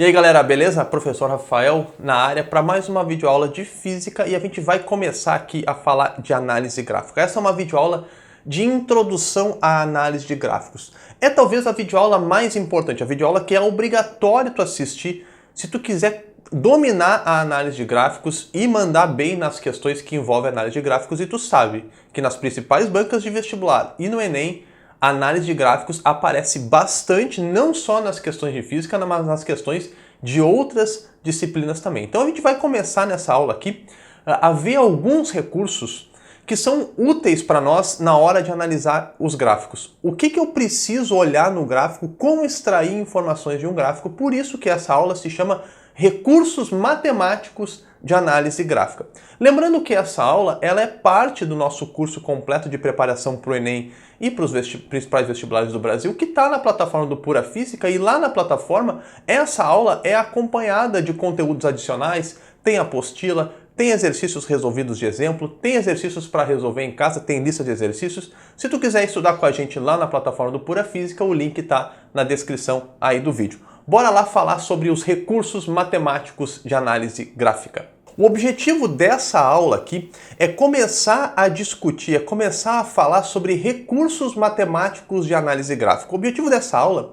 E aí galera, beleza? Professor Rafael na área para mais uma videoaula de física e a gente vai começar aqui a falar de análise gráfica. Essa é uma videoaula de introdução à análise de gráficos. É talvez a videoaula mais importante, a videoaula que é obrigatório tu assistir se tu quiser dominar a análise de gráficos e mandar bem nas questões que envolvem análise de gráficos. E tu sabe que nas principais bancas de vestibular e no Enem, a análise de gráficos aparece bastante, não só nas questões de física, mas nas questões de outras disciplinas também. Então a gente vai começar nessa aula aqui a ver alguns recursos que são úteis para nós na hora de analisar os gráficos. O que eu preciso olhar no gráfico, como extrair informações de um gráfico, por isso que essa aula se chama Recursos Matemáticos de Análise Gráfica. Lembrando que essa aula ela é parte do nosso curso completo de preparação para o Enem e para os principais vestibulares do Brasil, que está na plataforma do Pura Física, e lá na plataforma essa aula é acompanhada de conteúdos adicionais, tem apostila, tem exercícios resolvidos de exemplo, tem exercícios para resolver em casa, tem lista de exercícios. Se tu quiser estudar com a gente lá na plataforma do Pura Física, o link está na descrição aí do vídeo. Bora lá falar sobre os recursos matemáticos de análise gráfica. O objetivo dessa aula aqui é começar a discutir, é começar a falar sobre recursos matemáticos de análise gráfica. O objetivo dessa aula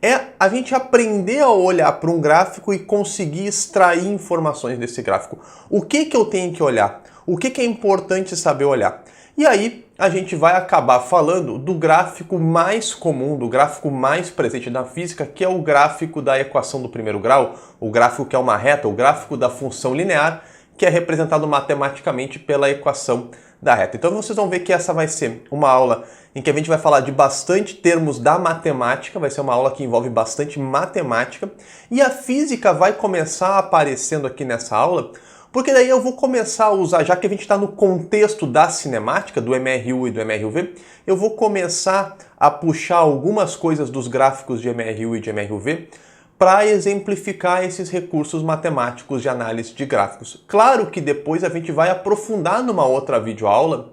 é a gente aprender a olhar para um gráfico e conseguir extrair informações desse gráfico. O que eu tenho que olhar? O que é importante saber olhar? E aí a gente vai acabar falando do gráfico mais comum, do gráfico mais presente na física, que é o gráfico da equação do primeiro grau, o gráfico que é uma reta, o gráfico da função linear, que é representado matematicamente pela equação da reta. Então vocês vão ver que essa vai ser uma aula em que a gente vai falar de bastante termos da matemática, vai ser uma aula que envolve bastante matemática, e a física vai começar aparecendo aqui nessa aula, porque daí eu vou começar a usar, já que a gente está no contexto da cinemática, do MRU e do MRUV, eu vou começar a puxar algumas coisas dos gráficos de MRU e de MRUV para exemplificar esses recursos matemáticos de análise de gráficos. Claro que depois a gente vai aprofundar numa outra videoaula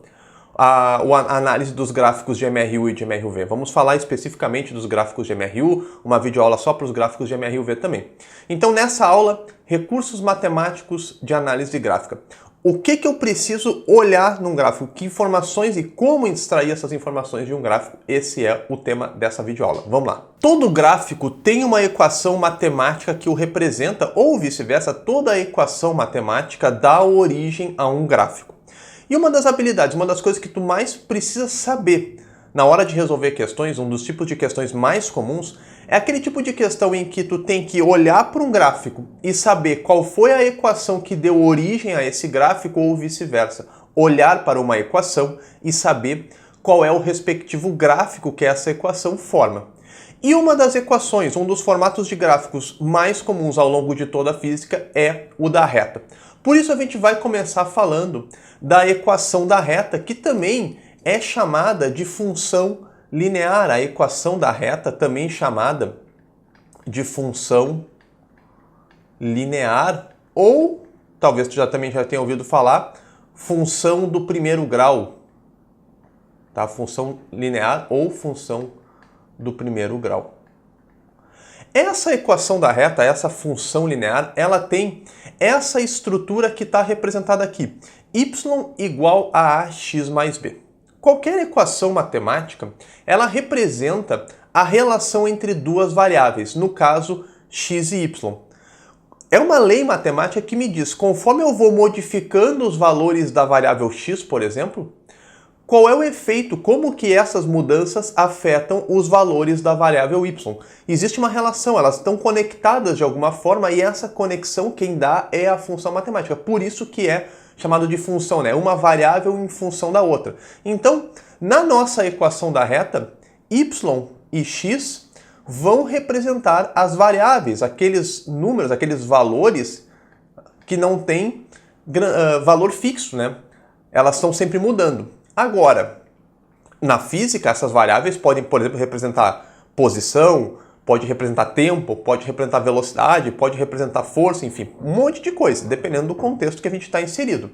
a análise dos gráficos de MRU e de MRUV. Vamos falar especificamente dos gráficos de MRU, uma videoaula só para os gráficos de MRUV também. Então nessa aula, recursos matemáticos de análise gráfica. O que eu preciso olhar num gráfico? Que informações e como extrair essas informações de um gráfico? Esse é o tema dessa videoaula. Vamos lá. Todo gráfico tem uma equação matemática que o representa, ou vice-versa, toda equação matemática dá origem a um gráfico. E uma das habilidades, uma das coisas que tu mais precisa saber na hora de resolver questões, um dos tipos de questões mais comuns, é aquele tipo de questão em que tu tem que olhar para um gráfico e saber qual foi a equação que deu origem a esse gráfico ou vice-versa. Olhar para uma equação e saber qual é o respectivo gráfico que essa equação forma. E uma das equações, um dos formatos de gráficos mais comuns ao longo de toda a física é o da reta. Por isso a gente vai começar falando da equação da reta, que também é chamada de função linear. A equação da reta também chamada de função linear, ou talvez tu também já tenha ouvido falar, função do primeiro grau. Tá? Função linear ou função do primeiro grau. Essa equação da reta, essa função linear, ela tem essa estrutura que está representada aqui. Y igual a ax mais b. Qualquer equação matemática, ela representa a relação entre duas variáveis, no caso x e y. É uma lei matemática que me diz, conforme eu vou modificando os valores da variável x, por exemplo, qual é o efeito, como que essas mudanças afetam os valores da variável y. Existe uma relação, elas estão conectadas de alguma forma e essa conexão quem dá é a função matemática. Por isso que é chamado de função, né? Uma variável em função da outra. Então, na nossa equação da reta, y e x vão representar as variáveis, aqueles números, aqueles valores que não têm valor fixo, né? Elas estão sempre mudando. Agora, na física, essas variáveis podem, por exemplo, representar posição, pode representar tempo, pode representar velocidade, pode representar força, enfim, um monte de coisa, dependendo do contexto que a gente está inserido.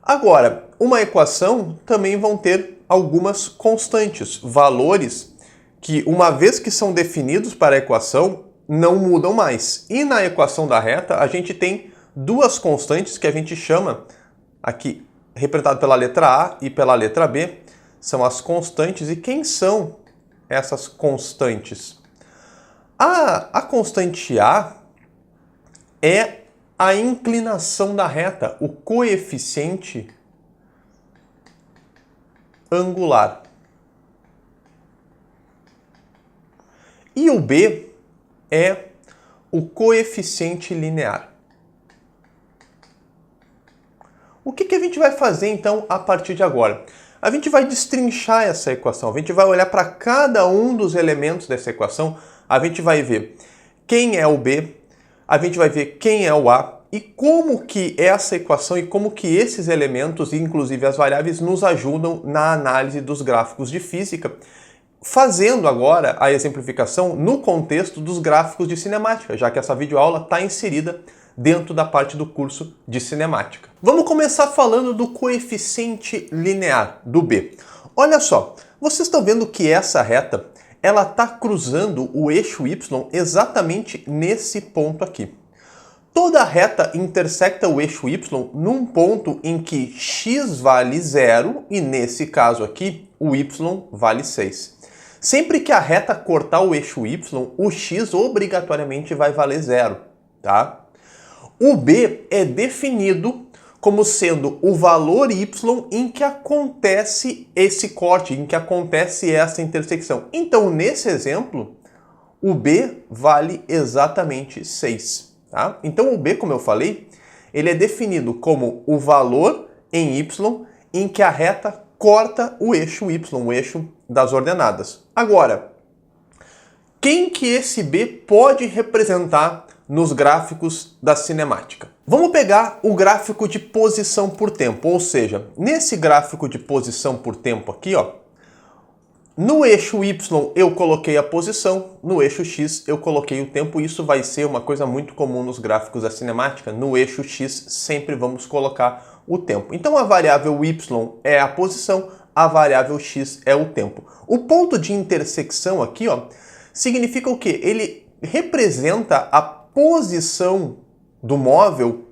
Agora, uma equação também vão ter algumas constantes, valores que, uma vez que são definidos para a equação, não mudam mais. E na equação da reta, a gente tem duas constantes que a gente chama, aqui representado pela letra A e pela letra B, são as constantes. E quem são essas constantes? A constante A é a inclinação da reta, o coeficiente angular. E o B é o coeficiente linear. O que a gente vai fazer então a partir de agora? A gente vai destrinchar essa equação, a gente vai olhar para cada um dos elementos dessa equação, a gente vai ver quem é o B, a gente vai ver quem é o A e como que essa equação e como que esses elementos, inclusive as variáveis, nos ajudam na análise dos gráficos de física, fazendo agora a exemplificação no contexto dos gráficos de cinemática, já que essa videoaula está inserida dentro da parte do curso de cinemática. Vamos começar falando do coeficiente linear, do B. Olha só, vocês estão vendo que essa reta ela está cruzando o eixo Y exatamente nesse ponto aqui. Toda reta intersecta o eixo Y num ponto em que x vale 0 e nesse caso aqui o y vale 6. Sempre que a reta cortar o eixo Y, o x obrigatoriamente vai valer 0, tá? O B é definido como sendo o valor y em que acontece esse corte, em que acontece essa intersecção. Então, nesse exemplo, o B vale exatamente 6. Tá? Então, o B, como eu falei, ele é definido como o valor em y em que a reta corta o eixo y, o eixo das ordenadas. Agora, quem que esse B pode representar nos gráficos da cinemática? Vamos pegar o gráfico de posição por tempo, ou seja, nesse gráfico de posição por tempo aqui, ó, no eixo Y eu coloquei a posição, no eixo X eu coloquei o tempo. Isso vai ser uma coisa muito comum nos gráficos da cinemática. No eixo X sempre vamos colocar o tempo. Então a variável Y é a posição, a variável X é o tempo. O ponto de intersecção aqui, ó, significa o quê? Ele representa a posição do móvel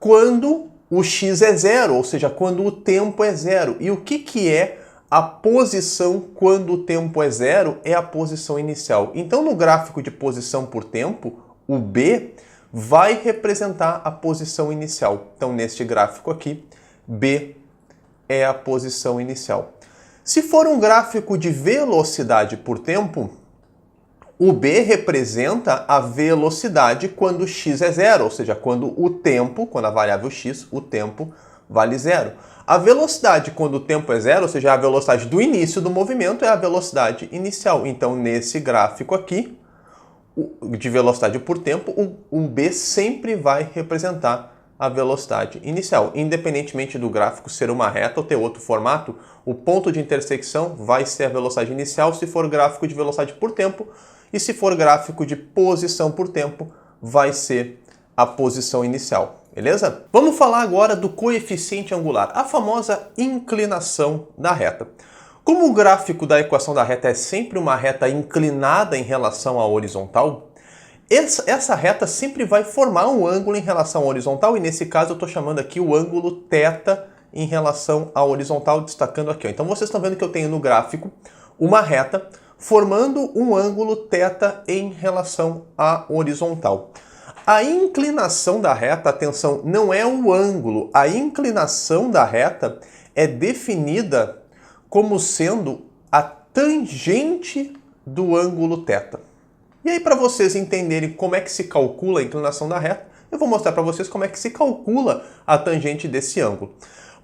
quando o X é 0, ou seja, quando o tempo é 0. E o que é a posição quando o tempo é 0? É a posição inicial. Então, no gráfico de posição por tempo, o B vai representar a posição inicial. Então, neste gráfico aqui, B é a posição inicial. Se for um gráfico de velocidade por tempo, o B representa a velocidade quando x é 0, ou seja, quando o tempo, quando a variável x, o tempo, vale 0. A velocidade quando o tempo é 0, ou seja, a velocidade do início do movimento, é a velocidade inicial. Então, nesse gráfico aqui, de velocidade por tempo, o B sempre vai representar a velocidade inicial. Independentemente do gráfico ser uma reta ou ter outro formato, o ponto de intersecção vai ser a velocidade inicial se for gráfico de velocidade por tempo, e se for gráfico de posição por tempo, vai ser a posição inicial. Beleza? Vamos falar agora do coeficiente angular, a famosa inclinação da reta. Como o gráfico da equação da reta é sempre uma reta inclinada em relação à horizontal, essa reta sempre vai formar um ângulo em relação à horizontal, e nesse caso eu estou chamando aqui o ângulo θ em relação à horizontal, destacando aqui. Então vocês estão vendo que eu tenho no gráfico uma reta formando um ângulo θ em relação à horizontal. A inclinação da reta, atenção, não é o ângulo. A inclinação da reta é definida como sendo a tangente do ângulo θ. E aí, para vocês entenderem como é que se calcula a inclinação da reta, eu vou mostrar para vocês como é que se calcula a tangente desse ângulo.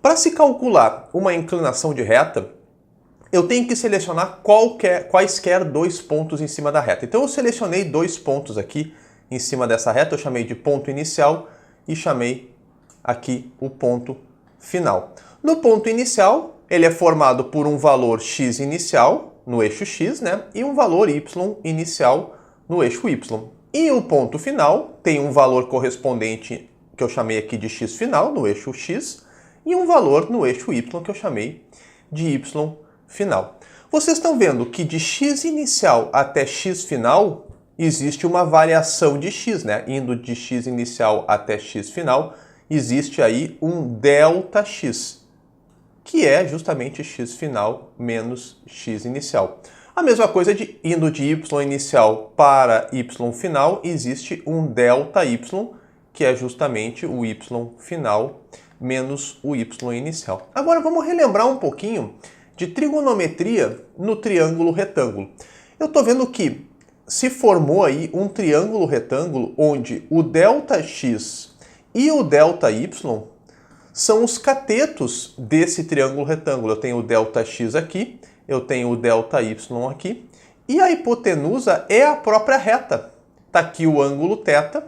Para se calcular uma inclinação de reta, eu tenho que selecionar quaisquer dois pontos em cima da reta. Então eu selecionei dois pontos aqui em cima dessa reta, eu chamei de ponto inicial e chamei aqui o ponto final. No ponto inicial, ele é formado por um valor x inicial no eixo x, né, e um valor y inicial no eixo y. E o ponto final tem um valor correspondente que eu chamei aqui de x final no eixo x e um valor no eixo y que eu chamei de y final. Vocês estão vendo que de x inicial até x final existe uma variação de x, né? Indo de x inicial até x final, existe aí um ΔX, que é justamente x final menos x inicial. A mesma coisa de indo de y inicial para y final, existe um ΔY, que é justamente o y final menos o y inicial. Agora vamos relembrar um pouquinho de trigonometria no triângulo retângulo. Eu estou vendo que se formou aí um triângulo retângulo onde o ΔX e o ΔY são os catetos desse triângulo retângulo. Eu tenho o ΔX aqui, eu tenho o ΔY aqui, e a hipotenusa é a própria reta. Está aqui o ângulo θ,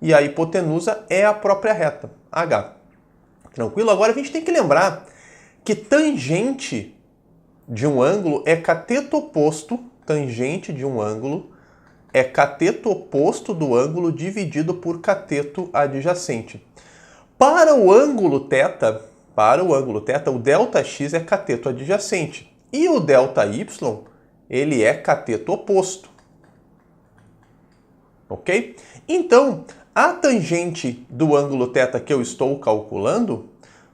e a hipotenusa é a própria reta, H. Tranquilo? Agora a gente tem que lembrar que tangente de um ângulo é cateto oposto, tangente de um ângulo é cateto oposto do ângulo dividido por cateto adjacente. Para o ângulo θ, o ΔX é cateto adjacente e o ΔY, ele é cateto oposto. Ok? Então, a tangente do ângulo θ que eu estou calculando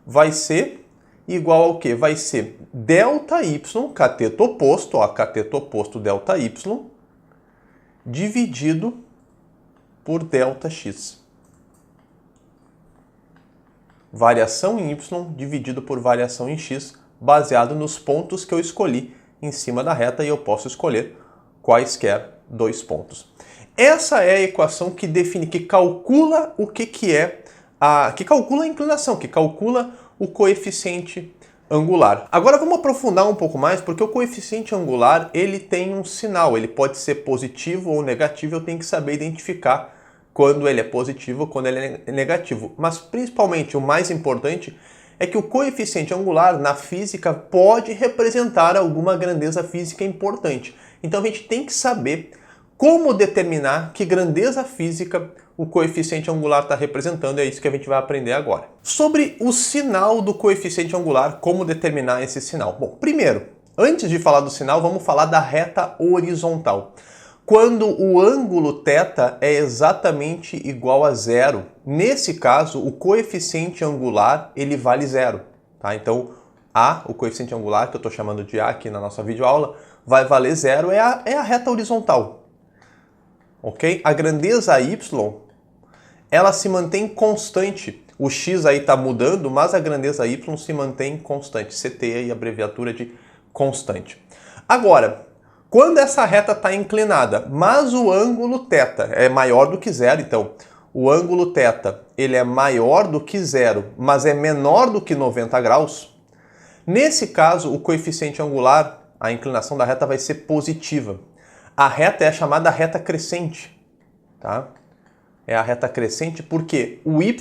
vai ser igual ao quê? Vai ser ΔY, cateto oposto, ó, cateto oposto ΔY, dividido por ΔX. Variação em y dividido por variação em x, baseado nos pontos que eu escolhi em cima da reta, e eu posso escolher quaisquer dois pontos. Essa é a equação que define, que calcula o que calcula a inclinação, que calcula o coeficiente angular. Agora vamos aprofundar um pouco mais, porque o coeficiente angular ele tem um sinal, ele pode ser positivo ou negativo, eu tenho que saber identificar quando ele é positivo, quando ele é negativo. Mas principalmente o mais importante é que o coeficiente angular na física pode representar alguma grandeza física importante. Então a gente tem que saber como determinar que grandeza física o coeficiente angular está representando, é isso que a gente vai aprender agora. Sobre o sinal do coeficiente angular, como determinar esse sinal? Bom, primeiro, antes de falar do sinal, vamos falar da reta horizontal. Quando o ângulo θ é exatamente igual a zero, nesse caso, o coeficiente angular ele vale zero. Tá? Então, o coeficiente angular, que eu estou chamando de A aqui na nossa videoaula, vai valer zero, é a reta horizontal. Ok? A grandeza y, ela se mantém constante. O x aí está mudando, mas a grandeza y se mantém constante. CT aí, abreviatura de constante. Agora, quando essa reta está inclinada, mas o ângulo θ é maior do que zero, então o ângulo θ ele é maior do que zero, mas é menor do que 90 graus, nesse caso o coeficiente angular, a inclinação da reta vai ser positiva. A reta é a chamada reta crescente, tá? É a reta crescente porque o y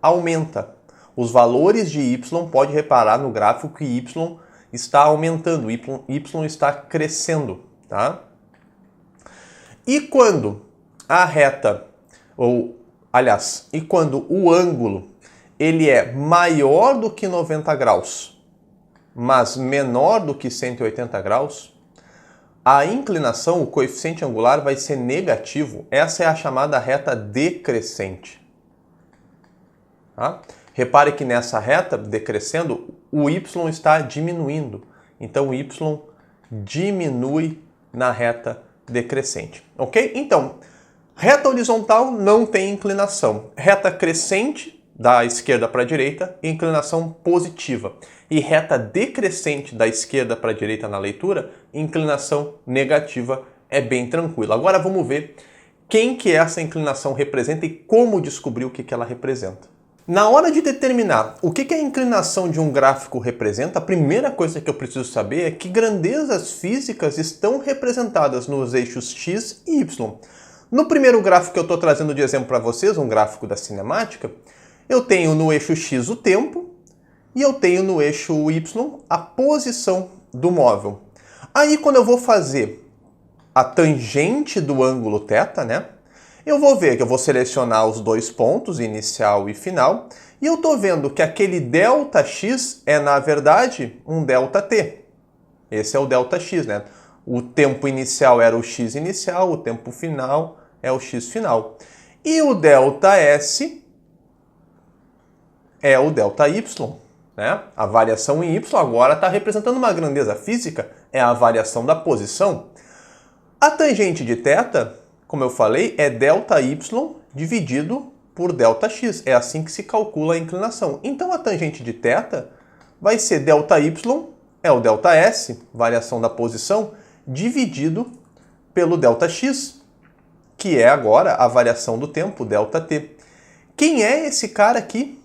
aumenta. Os valores de y, pode reparar no gráfico que y está aumentando, y está crescendo. Tá? E quando a reta, e quando o ângulo ele é maior do que 90 graus, mas menor do que 180 graus, a inclinação, o coeficiente angular vai ser negativo. Essa é a chamada reta decrescente. Tá? Repare que nessa reta decrescendo, o y está diminuindo. Então o y diminui na reta decrescente, ok? Então, reta horizontal não tem inclinação. Reta crescente, da esquerda para a direita, inclinação positiva. E reta decrescente, da esquerda para a direita na leitura, inclinação negativa, é bem tranquilo. Agora vamos ver quem que essa inclinação representa e como descobrir o que ela representa. Na hora de determinar o que a inclinação de um gráfico representa, a primeira coisa que eu preciso saber é que grandezas físicas estão representadas nos eixos x e y. No primeiro gráfico que eu estou trazendo de exemplo para vocês, um gráfico da cinemática, eu tenho no eixo x o tempo e eu tenho no eixo y a posição do móvel. Aí quando eu vou fazer a tangente do ângulo θ, né? Eu vou ver que eu vou selecionar os dois pontos, inicial e final, e eu estou vendo que aquele ΔX é, na verdade, um ΔT. Esse é o ΔX, né? O tempo inicial era o x inicial, o tempo final é o x final. E o ΔS é o ΔY, né? A variação em y agora está representando uma grandeza física, é a variação da posição. A tangente de θ, como eu falei, é ΔY dividido por Δx. É assim que se calcula a inclinação. Então a tangente de θ vai ser ΔY, é o ΔS, variação da posição, dividido pelo Δx, que é agora a variação do tempo, ΔT. Quem é esse cara aqui?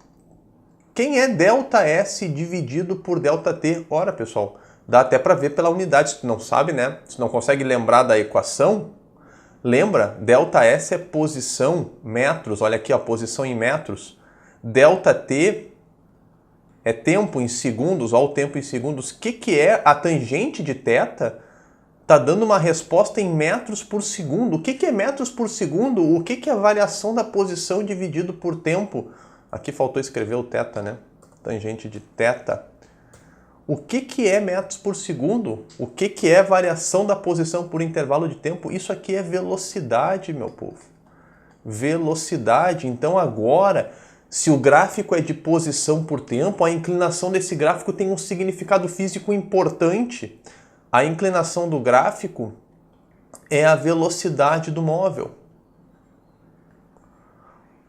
Quem é ΔS dividido por ΔT? Ora, pessoal, dá até para ver pela unidade. Se tu não sabe, né? Se não consegue lembrar da equação, lembra? ΔS é posição, metros. Olha aqui, a posição em metros. ΔT é tempo em segundos. Olha o tempo em segundos. O que é a tangente de θ? Está dando uma resposta em metros por segundo. O que é metros por segundo? O que é a variação da posição dividido por tempo? Aqui faltou escrever o θ, né? Tangente de θ. O que é metros por segundo? O que é variação da posição por intervalo de tempo? Isso aqui é velocidade, meu povo. Velocidade. Então agora, se o gráfico é de posição por tempo, a inclinação desse gráfico tem um significado físico importante. A inclinação do gráfico é a velocidade do móvel.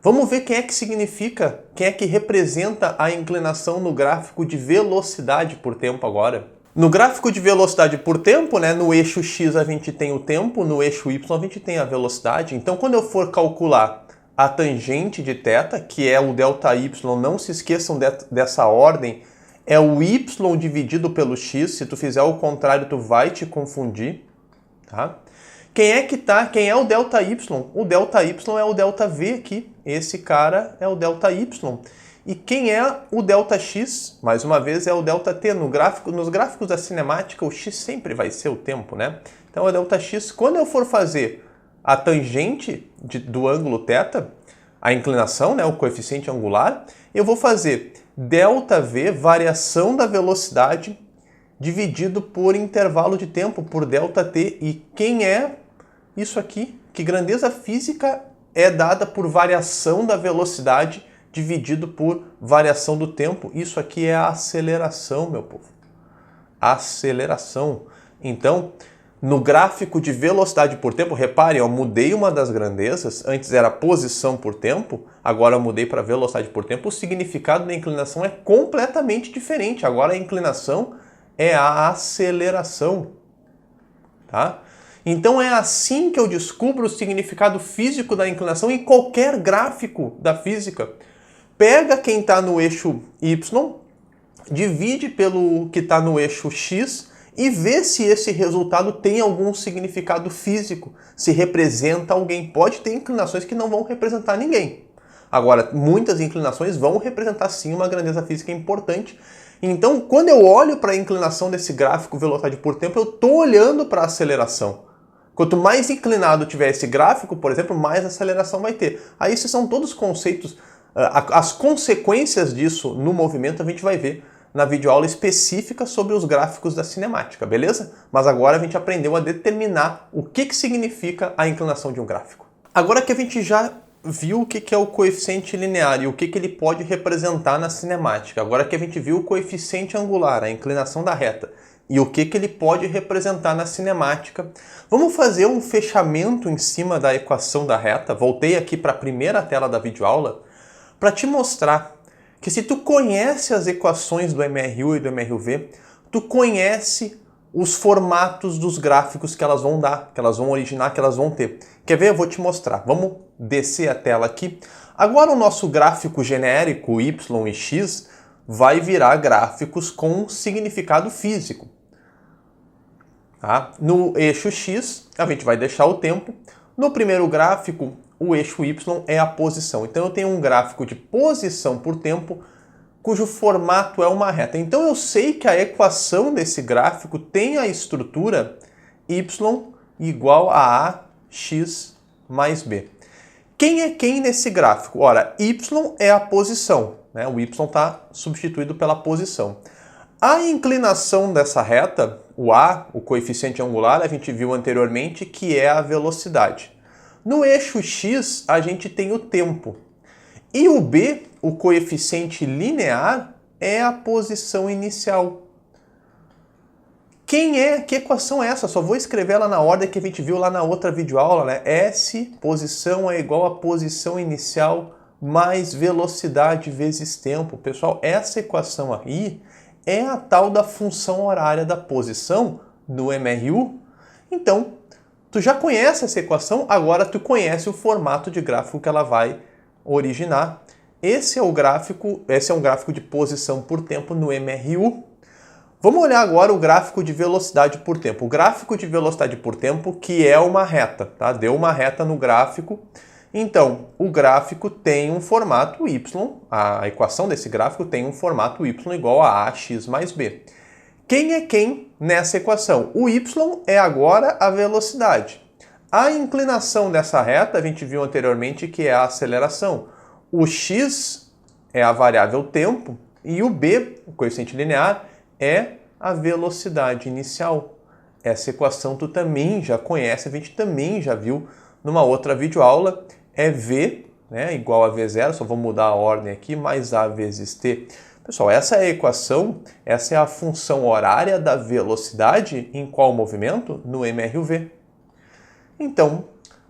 Vamos ver quem é que significa, quem é que representa a inclinação no gráfico de velocidade por tempo agora. No gráfico de velocidade por tempo, né, no eixo x a gente tem o tempo, no eixo y a gente tem a velocidade. Então quando eu for calcular a tangente de θ, que é o ΔY, não se esqueçam dessa ordem, é o y dividido pelo x. Se tu fizer o contrário, tu vai te confundir, tá? Quem é o ΔY? O ΔY é o ΔV aqui. Esse cara é o ΔY. E quem é o Δx? Mais uma vez é o ΔT. Nos gráficos da cinemática, o x sempre vai ser o tempo, né? Então é o Δx. Quando eu for fazer a tangente do ângulo θ, a inclinação, né, o coeficiente angular, eu vou fazer ΔV, variação da velocidade, dividido por intervalo de tempo, por ΔT. E quem é isso aqui? Que grandeza física é dada por variação da velocidade dividido por variação do tempo? Isso aqui é a aceleração, meu povo. Aceleração. Então, no gráfico de velocidade por tempo, reparem, eu mudei uma das grandezas. Antes era posição por tempo, agora eu mudei para velocidade por tempo. O significado da inclinação é completamente diferente. Agora a inclinação é a aceleração, tá? Então é assim que eu descubro o significado físico da inclinação em qualquer gráfico da física. Pega quem está no eixo y, divide pelo que está no eixo x e vê se esse resultado tem algum significado físico, se representa alguém. Pode ter inclinações que não vão representar ninguém. Agora, muitas inclinações vão representar sim uma grandeza física importante. Então, quando eu olho para a inclinação desse gráfico velocidade por tempo, eu estou olhando para a aceleração. Quanto mais inclinado tiver esse gráfico, por exemplo, mais aceleração vai ter. Aí esses são todos conceitos, as consequências disso no movimento a gente vai ver na videoaula específica sobre os gráficos da cinemática, beleza? Mas agora a gente aprendeu a determinar o que significa a inclinação de um gráfico. Agora que a gente já viu o que é o coeficiente linear e o que ele pode representar na cinemática, agora que a gente viu o coeficiente angular, a inclinação da reta, e o que ele pode representar na cinemática, vamos fazer um fechamento em cima da equação da reta. Voltei aqui para a primeira tela da videoaula para te mostrar que se tu conhece as equações do MRU e do MRUV, tu conhece os formatos dos gráficos que elas vão dar, que elas vão originar, que elas vão ter. Quer ver? Eu vou te mostrar. Vamos descer a tela aqui. Agora o nosso gráfico genérico y e x vai virar gráficos com significado físico. Tá? No eixo x, a gente vai deixar o tempo. No primeiro gráfico, o eixo y é a posição. Então eu tenho um gráfico de posição por tempo, cujo formato é uma reta. Então eu sei que a equação desse gráfico tem a estrutura y igual a ax mais b. Quem é quem nesse gráfico? Ora, y é a posição, né? O y está substituído pela posição. A inclinação dessa reta, o A, o coeficiente angular, a gente viu anteriormente que é a velocidade. No eixo X, a gente tem o tempo. E o B, o coeficiente linear, é a posição inicial. Que equação é essa? Só vou escrever ela na ordem que a gente viu lá na outra videoaula, né? S, posição é igual a posição inicial mais velocidade vezes tempo. Pessoal, essa equação aí é a tal da função horária da posição no MRU. Então, tu já conhece essa equação, agora tu conhece o formato de gráfico que ela vai originar. Esse é um gráfico de posição por tempo no MRU. Vamos olhar agora o gráfico de velocidade por tempo. O gráfico de velocidade por tempo, que é uma reta, tá? Deu uma reta no gráfico. Então, o gráfico tem um formato y, a equação desse gráfico tem um formato y igual a ax mais b. Quem é quem nessa equação? O y é agora a velocidade. A inclinação dessa reta, a gente viu anteriormente que é a aceleração. O x é a variável tempo e o b, o coeficiente linear, é a velocidade inicial. Essa equação tu também já conhece, a gente também já viu numa outra videoaula. É v, né, igual a v0, só vou mudar a ordem aqui, mais a vezes t. Pessoal, essa é a equação, essa é a função horária da velocidade em qual movimento? No MRUV. Então,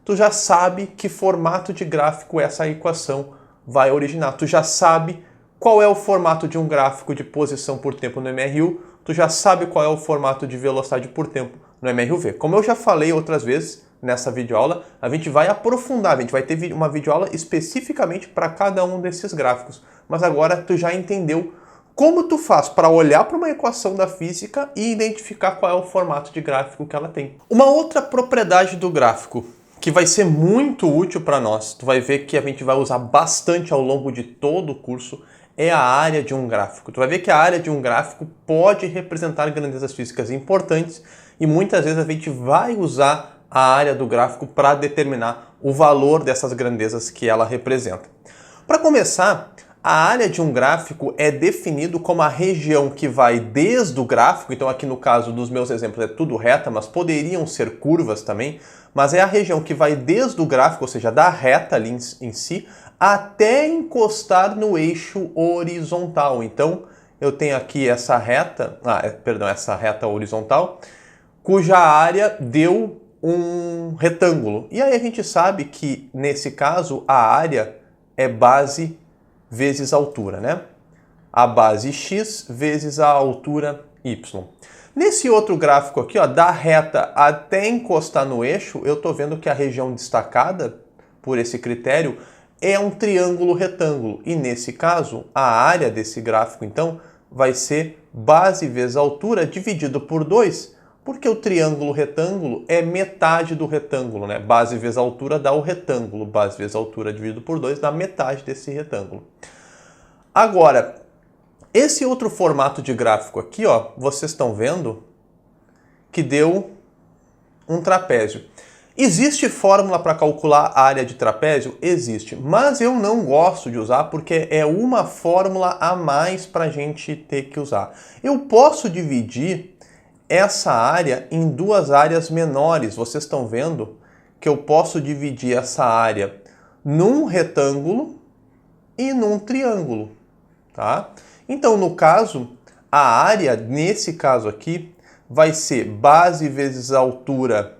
tu já sabe que formato de gráfico essa equação vai originar. Tu já sabe qual é o formato de um gráfico de posição por tempo no MRU, tu já sabe qual é o formato de velocidade por tempo no MRUV. Como eu já falei outras vezes nessa videoaula, a gente vai aprofundar, a gente vai ter uma videoaula especificamente para cada um desses gráficos. Mas agora tu já entendeu como tu faz para olhar para uma equação da física e identificar qual é o formato de gráfico que ela tem. Uma outra propriedade do gráfico que vai ser muito útil para nós, tu vai ver que a gente vai usar bastante ao longo de todo o curso, é a área de um gráfico. Tu vai ver que a área de um gráfico pode representar grandezas físicas importantes e muitas vezes a gente vai usar a área do gráfico para determinar o valor dessas grandezas que ela representa. Para começar, a área de um gráfico é definido como a região que vai desde o gráfico, então aqui no caso dos meus exemplos é tudo reta, mas poderiam ser curvas também, mas é a região que vai desde o gráfico, ou seja, da reta ali em si, até encostar no eixo horizontal. Então, eu tenho aqui essa reta, essa reta horizontal, cuja área deu um retângulo. E aí a gente sabe que, nesse caso, a área é base vezes altura, né? A base x vezes a altura y. Nesse outro gráfico aqui, ó, da reta até encostar no eixo, eu estou vendo que a região destacada, por esse critério, é um triângulo retângulo. E nesse caso, a área desse gráfico, então, vai ser base vezes altura dividido por 2, porque o triângulo retângulo é metade do retângulo, né? Base vezes altura dá o retângulo, base vezes altura dividido por 2 dá metade desse retângulo. Agora, esse outro formato de gráfico aqui, ó, vocês estão vendo que deu um trapézio. Existe fórmula para calcular a área de trapézio? Existe, mas eu não gosto de usar porque é uma fórmula a mais para a gente ter que usar. Eu posso dividir essa área em duas áreas menores. Vocês estão vendo que eu posso dividir essa área num retângulo e num triângulo, tá? Então, no caso, a área, nesse caso aqui, vai ser base vezes altura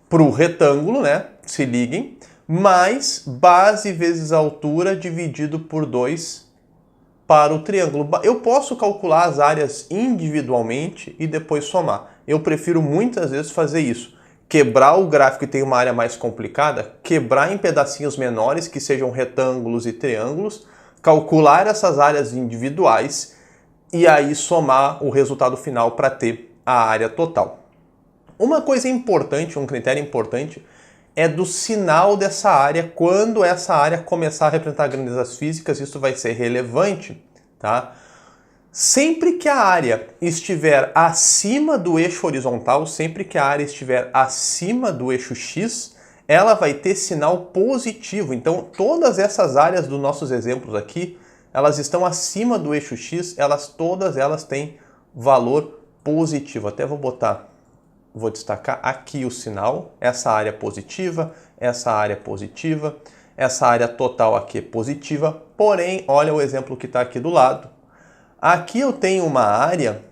para o retângulo, né? Se liguem, mais base vezes altura dividido por 2 para o triângulo. Eu posso calcular as áreas individualmente e depois somar. Eu prefiro muitas vezes fazer isso. Quebrar o gráfico e ter uma área mais complicada, quebrar em pedacinhos menores que sejam retângulos e triângulos, calcular essas áreas individuais e aí somar o resultado final para ter a área total. Uma coisa importante, um critério importante, é do sinal dessa área. Quando essa área começar a representar grandezas físicas, isso vai ser relevante, tá? Sempre que a área estiver acima do eixo horizontal, sempre que a área estiver acima do eixo X, ela vai ter sinal positivo. Então, todas essas áreas dos nossos exemplos aqui, elas estão acima do eixo X, todas elas têm valor positivo. Até vou destacar aqui o sinal, essa área positiva, essa área positiva, essa área total aqui é positiva, porém, olha o exemplo que está aqui do lado. Aqui eu tenho uma área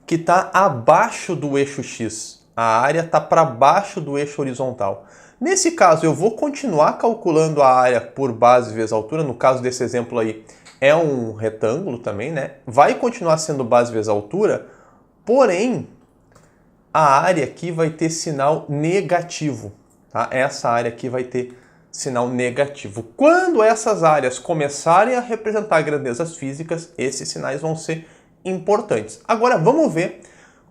que está abaixo do eixo X. A área está para baixo do eixo horizontal. Nesse caso, eu vou continuar calculando a área por base vezes altura. No caso desse exemplo aí, é um retângulo também, né? Vai continuar sendo base vezes altura, porém, a área aqui vai ter sinal negativo, tá? Essa área aqui vai ter sinal negativo. Quando essas áreas começarem a representar grandezas físicas, esses sinais vão ser importantes. Agora vamos ver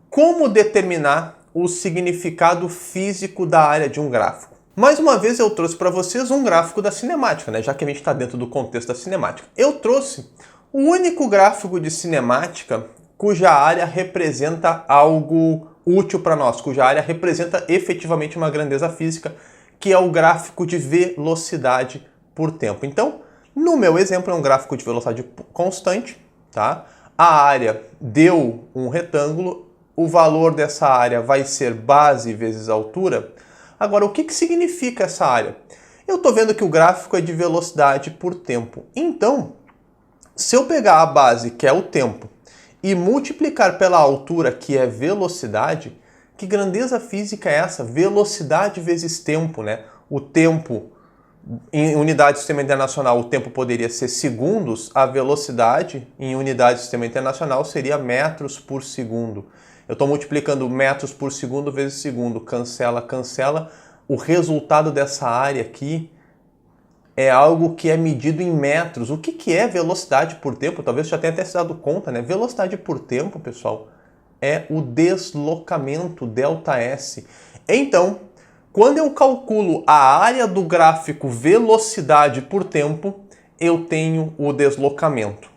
como determinar o significado físico da área de um gráfico. Mais uma vez eu trouxe para vocês um gráfico da cinemática, né? Já que a gente está dentro do contexto da cinemática. Eu trouxe o único gráfico de cinemática cuja área representa algo útil para nós, cuja área representa efetivamente uma grandeza física, que é o gráfico de velocidade por tempo. Então, no meu exemplo é um gráfico de velocidade constante, tá? A área deu um retângulo, o valor dessa área vai ser base vezes altura. Agora, o que significa essa área? Eu estou vendo que o gráfico é de velocidade por tempo. Então, se eu pegar a base, que é o tempo, e multiplicar pela altura, que é velocidade, que grandeza física é essa? Velocidade vezes tempo, né? O tempo, em unidade do sistema internacional, o tempo poderia ser segundos, a velocidade em unidade do sistema internacional seria metros por segundo. Eu estou multiplicando metros por segundo vezes segundo, cancela, cancela. O resultado dessa área aqui é algo que é medido em metros. O que é velocidade por tempo? Talvez você já tenha até se dado conta, né? Velocidade por tempo, pessoal, é o deslocamento, ΔS. Então, quando eu calculo a área do gráfico velocidade por tempo, eu tenho o deslocamento.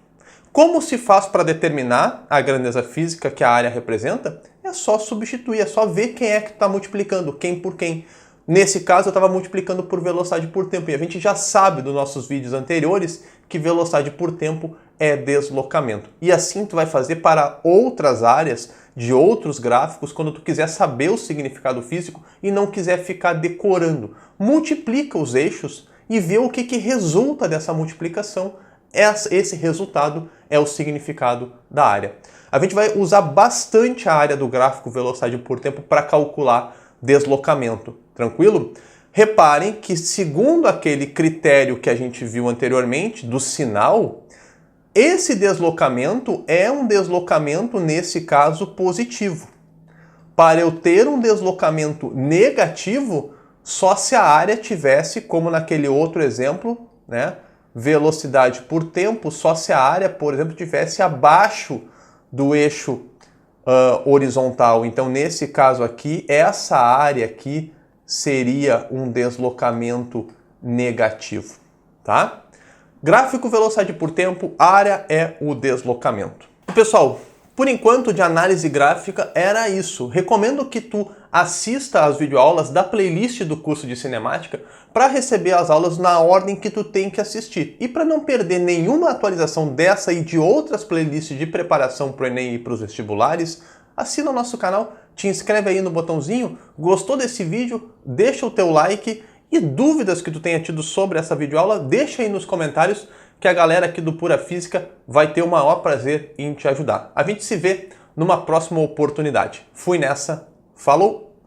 Como se faz para determinar a grandeza física que a área representa? É só substituir, é só ver quem é que está multiplicando, quem por quem. Nesse caso, eu estava multiplicando por velocidade por tempo. E a gente já sabe dos nossos vídeos anteriores que velocidade por tempo é deslocamento. E assim tu vai fazer para outras áreas de outros gráficos quando tu quiser saber o significado físico e não quiser ficar decorando. Multiplica os eixos e vê o que resulta dessa multiplicação. Esse resultado é o significado da área. A gente vai usar bastante a área do gráfico velocidade por tempo para calcular deslocamento. Tranquilo? Reparem que, segundo aquele critério que a gente viu anteriormente, do sinal, esse deslocamento é um deslocamento, nesse caso, positivo. Para eu ter um deslocamento negativo, só se a área tivesse, como naquele outro exemplo, né, velocidade por tempo, só se a área, por exemplo, tivesse abaixo do eixo horizontal. Então, nesse caso aqui, essa área aqui seria um deslocamento negativo, tá? Gráfico velocidade por tempo, área é o deslocamento. Pessoal, por enquanto de análise gráfica era isso. Recomendo que tu assista às videoaulas da playlist do curso de cinemática para receber as aulas na ordem que tu tem que assistir. E para não perder nenhuma atualização dessa e de outras playlists de preparação para o Enem e para os vestibulares, assina o nosso canal, te inscreve aí no botãozinho, gostou desse vídeo, deixa o teu like e dúvidas que tu tenha tido sobre essa videoaula, deixa aí nos comentários que a galera aqui do Pura Física vai ter o maior prazer em te ajudar. A gente se vê numa próxima oportunidade. Fui nessa, falou!